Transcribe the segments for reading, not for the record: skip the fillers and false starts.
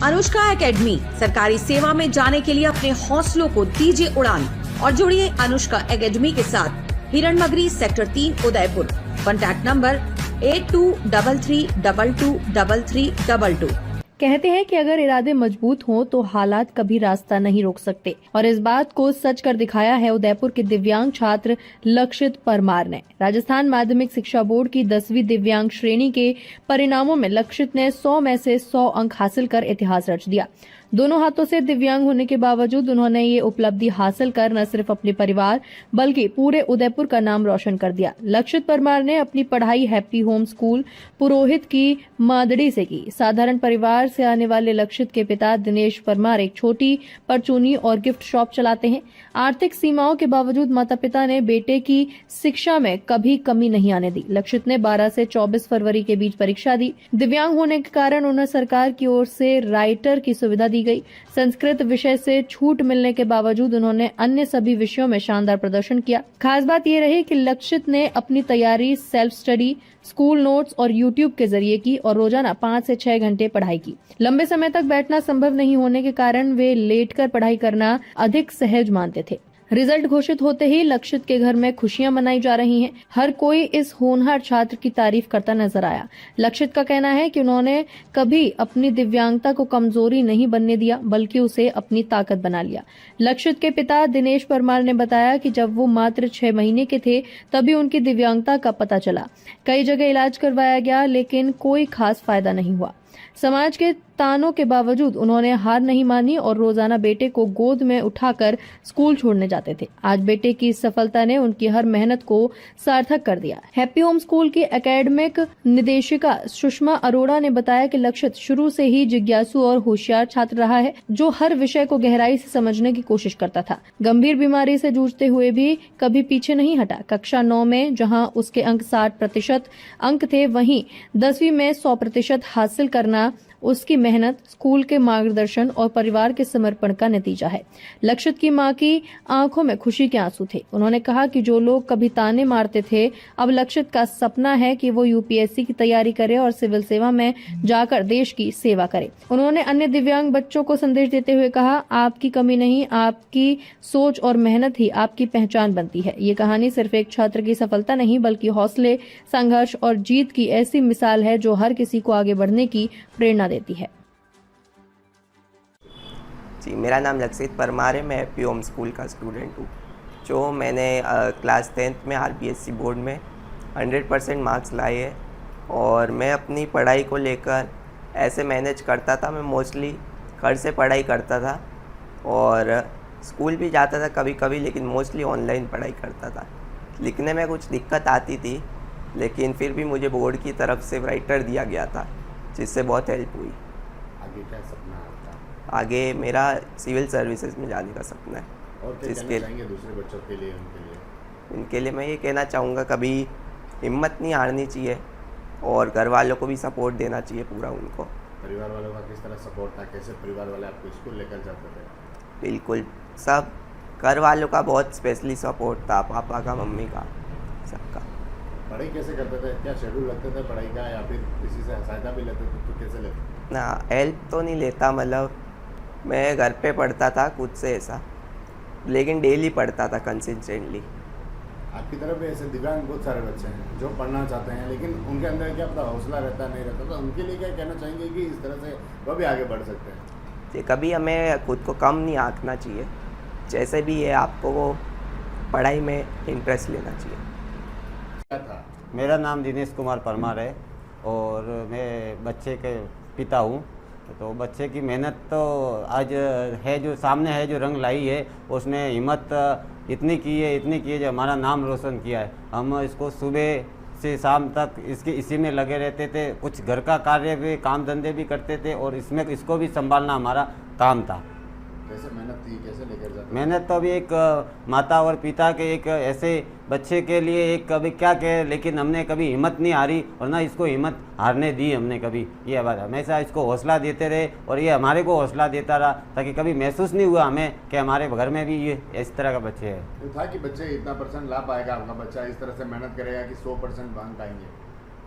Anushka academy, सरकारी सेवा में जाने के लिए अपने हौसलों को दीजिए उड़ान और जुड़िए अनुष्का एकेडमी के साथ। Hiranmagri sector 3 Udaipur. Contact number 8233223322। कहते हैं कि अगर इरादे मजबूत हों तो हालात कभी रास्ता नहीं रोक सकते, और इस बात को सच कर दिखाया है उदयपुर के दिव्यांग छात्र लक्षित परमार ने। राजस्थान माध्यमिक शिक्षा बोर्ड की 10वीं दिव्यांग श्रेणी के परिणामों में लक्षित ने 100 में से 100 अंक हासिल कर इतिहास रच दिया। दोनों हाथों से दिव्यांग होने के बावजूद उन्होंने ये उपलब्धि हासिल कर न सिर्फ अपने परिवार बल्कि पूरे उदयपुर का नाम रोशन कर दिया। लक्षित परमार ने अपनी पढ़ाई हैप्पी होम स्कूल पुरोहित की मादड़ी से की। साधारण परिवार से आने वाले लक्षित के पिता दिनेश परमार एक छोटी परचूनी और गिफ्ट शॉप चलाते हैं। आर्थिक सीमाओं के बावजूद माता पिता ने बेटे की शिक्षा में कभी कमी नहीं आने दी। लक्षित ने 12 से 24 फरवरी के बीच परीक्षा दी। दिव्यांग होने के कारण उन्हें सरकार की ओर से राइटर की सुविधा दी गई। संस्कृत विषय से छूट मिलने के बावजूद उन्होंने अन्य सभी विषयों में शानदार प्रदर्शन किया। खास बात यह रही कि लक्षित ने अपनी तैयारी सेल्फ स्टडी, स्कूल नोट्स और यूट्यूब के जरिए की और रोजाना 5 से 6 घंटे पढ़ाई की। लंबे समय तक बैठना संभव नहीं होने के कारण वे लेटकर पढ़ाई करना अधिक सहज मानते थे। रिजल्ट घोषित होते ही लक्षित के घर में खुशियां मनाई जा रही हैं। हर कोई इस होनहार छात्र की तारीफ करता नजर आया। लक्षित का कहना है कि उन्होंने कभी अपनी दिव्यांगता को कमजोरी नहीं बनने दिया, बल्कि उसे अपनी ताकत बना लिया। लक्षित के पिता दिनेश परमार ने बताया कि जब वो मात्र 6 महीने के थे तभी उनकी दिव्यांगता का पता चला। कई जगह इलाज करवाया गया लेकिन कोई खास फायदा नहीं हुआ। समाज के तानों के बावजूद उन्होंने हार नहीं मानी और रोजाना बेटे को गोद में उठाकर स्कूल छोड़ने जाते थे। आज बेटे की सफलता ने उनकी हर मेहनत को सार्थक कर दिया। हैप्पी होम स्कूल की एकेडमिक निदेशिका सुषमा अरोड़ा ने बताया कि लक्षित शुरू से ही जिज्ञासु और होशियार छात्र रहा है, जो हर विषय को गहराई से समझने की कोशिश करता था। गंभीर बीमारी से जूझते हुए भी कभी पीछे नहीं हटा। कक्षा 9 में जहाँ उसके अंक 60% अंक थे, वहीं 10वीं में 100% हासिल करना उसकी मेहनत, स्कूल के मार्गदर्शन और परिवार के समर्पण का नतीजा है। लक्षित की मां की आंखों में खुशी के आंसू थे। उन्होंने कहा कि जो लोग कभी ताने मारते थे, अब लक्षित का सपना है कि वो यूपीएससी की तैयारी करे और सिविल सेवा में जाकर देश की सेवा करे। उन्होंने अन्य दिव्यांग बच्चों को संदेश देते हुए कहा, आपकी कमी नहीं, आपकी सोच और मेहनत ही आपकी पहचान बनती है। ये कहानी सिर्फ एक छात्र की सफलता नहीं, बल्कि हौसले, संघर्ष और जीत की ऐसी मिसाल है जो हर किसी को आगे बढ़ने की प्रेरणा देती है। जी, मेरा नाम लक्षित परमार है। मैं हैप्पी होम स्कूल का स्टूडेंट हूँ। जो मैंने क्लास 10th में आरबीएससी बोर्ड में 100% मार्क्स लाए हैं, और मैं अपनी पढ़ाई को लेकर ऐसे मैनेज करता था। मैं मोस्टली घर से पढ़ाई करता था और स्कूल भी जाता था कभी कभी, लेकिन मोस्टली ऑनलाइन पढ़ाई करता था। लिखने में कुछ दिक्कत आती थी, लेकिन फिर भी मुझे बोर्ड की तरफ से राइटर दिया गया था, जिससे बहुत हेल्प हुई। आगे क्या सपना है आपका? आगे मेरा सिविल सर्विसेज में जाने का सपना है। और क्या कहना चाहेंगे दूसरे बच्चों के लिए, उनके लिए मैं ये कहना चाहूँगा, कभी हिम्मत नहीं हारनी चाहिए और घर वालों को भी सपोर्ट देना चाहिए पूरा उनको। परिवार वालों का किस तरह सपोर्ट था? कैसे परिवार वाले आपको स्कूल लेकर जाते थे? बिल्कुल, सब घर वालों का बहुत स्पेशली सपोर्ट था, पापा का, मम्मी का, सबका। पढ़ाई कैसे करते थे? क्या शेड्यूल रखते थे पढ़ाई का, या फिर किसी से सहायता भी लेते थे? तो कैसे लेते? ना, हेल्प तो नहीं लेता, मतलब मैं घर पे पढ़ता था खुद से ऐसा, लेकिन डेली पढ़ता था कंसिस्टेंटली। आपकी तरफ भी ऐसे दिव्यांग बहुत सारे बच्चे हैं जो पढ़ना चाहते हैं, लेकिन उनके अंदर क्या पता हौसला रहता नहीं रहता, तो उनके लिए क्या कहना चाहेंगे कि इस तरह से वो भी आगे बढ़ सकते हैं? कभी हमें खुद को कम नहीं आंकना चाहिए। जैसे भी है, आपको वो पढ़ाई में इंटरेस्ट लेना चाहिए। क्या था? मेरा नाम दिनेश कुमार परमार है और मैं बच्चे के पिता हूँ। तो बच्चे की मेहनत तो आज है, जो सामने है, जो रंग लाई है, उसने हिम्मत इतनी की है जो हमारा नाम रोशन किया है। हम इसको सुबह से शाम तक इसी में लगे रहते थे। कुछ घर का कार्य भी, काम धंधे भी करते थे और इसको भी संभालना हमारा काम था। कैसे मेहनत थी, कैसे लेकर जाते? मेहनत तो अभी एक माता और पिता के एक ऐसे बच्चे के लिए एक कभी क्या कहे, लेकिन हमने कभी हिम्मत नहीं हारी और ना इसको हिम्मत हारने दी हमने कभी। ये बात हमेशा इसको हौसला देते रहे और ये हमारे को हौसला देता रहा, ताकि कभी महसूस नहीं हुआ हमें कि हमारे घर में भी ये इस तरह का बच्चे हैं। तो था कि बच्चे इतना % ला पाएगा, आपका बच्चा इस तरह से मेहनत करेगा कि 100% अंक आएंगे?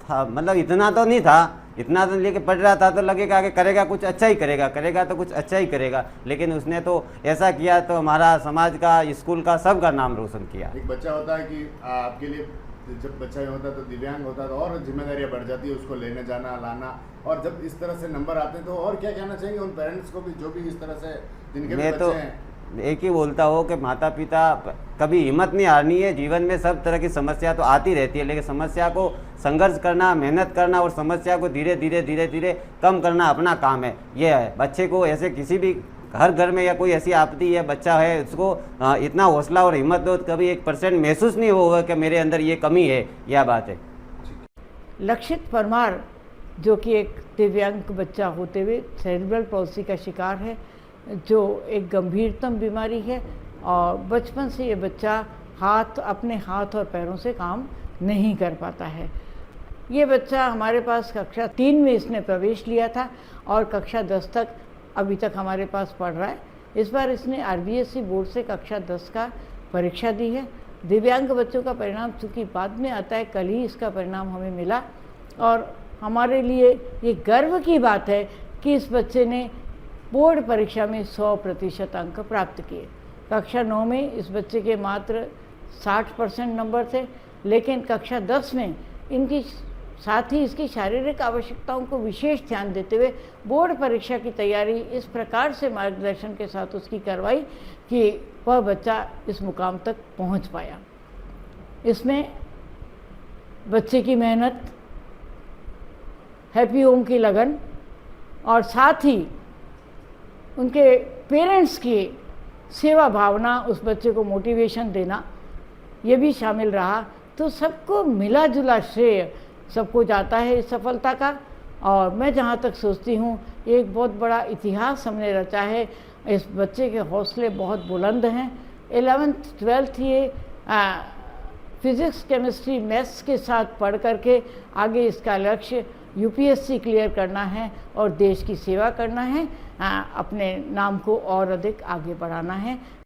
मतलब इतना तो नहीं था, इतना तो लेके पढ़ रहा था तो लगेगा कि करेगा कुछ अच्छा ही करेगा, करेगा तो कुछ अच्छा ही करेगा, लेकिन उसने तो ऐसा किया तो हमारा समाज का, स्कूल का, सबका नाम रोशन किया। एक बच्चा होता है कि आपके लिए जब बच्चा ही होता है तो दिव्यांग होता है तो और जिम्मेदारियां बढ़ जाती है, उसको लेने जाना लाना, और जब इस तरह से नंबर आते हैं तो और क्या कहना चाहिए उन पेरेंट्स को भी जो भी इस तरह से जिनके भी मैं तो बच्चे हैं? एक ही बोलता हूँ कि माता पिता कभी हिम्मत नहीं हारनी है। जीवन में सब तरह की समस्या तो आती रहती है, लेकिन समस्या को संघर्ष करना, मेहनत करना और समस्या को धीरे धीरे कम करना अपना काम है। ये है बच्चे को, ऐसे किसी भी हर घर में या कोई ऐसी आपत्ति है बच्चा है, उसको इतना हौसला और हिम्मत दो, कभी 1% महसूस नहीं होगा कि मेरे अंदर ये कमी है। यह बात है। लक्षित परमार जो कि एक दिव्यांग बच्चा होते हुए सेरेब्रल पॉल्सी का शिकार है, जो एक गंभीरतम बीमारी है, और बचपन से ये बच्चा अपने हाथ और पैरों से काम नहीं कर पाता है। ये बच्चा हमारे पास कक्षा 3 में इसने प्रवेश लिया था और कक्षा 10 तक अभी तक हमारे पास पढ़ रहा है। इस बार इसने RBSC बोर्ड से कक्षा 10 का परीक्षा दी है। दिव्यांग बच्चों का परिणाम चूँकि बाद में आता है, कल ही इसका परिणाम हमें मिला, और हमारे लिए ये गर्व की बात है कि इस बच्चे ने बोर्ड परीक्षा में 100% अंक प्राप्त किए। कक्षा 9 में इस बच्चे के मात्र 60% नंबर थे, लेकिन कक्षा 10 में इनकी साथ ही इसकी शारीरिक आवश्यकताओं को विशेष ध्यान देते हुए बोर्ड परीक्षा की तैयारी इस प्रकार से मार्गदर्शन के साथ उसकी करवाई कि वह बच्चा इस मुकाम तक पहुंच पाया। इसमें बच्चे की मेहनत, हैप्पी होम की लगन और साथ ही उनके पेरेंट्स की सेवा भावना, उस बच्चे को मोटिवेशन देना, ये भी शामिल रहा। तो सबको मिला जुला श्रेय सबको जाता है इस सफलता का। और मैं जहाँ तक सोचती हूँ, एक बहुत बड़ा इतिहास हमने रचा है। इस बच्चे के हौसले बहुत बुलंद हैं। 11th 12th ये फिज़िक्स, केमिस्ट्री, मैथ्स के साथ पढ़ करके आगे इसका लक्ष्य UPSC क्लियर करना है और देश की सेवा करना है, अपने नाम को और अधिक आगे बढ़ाना है।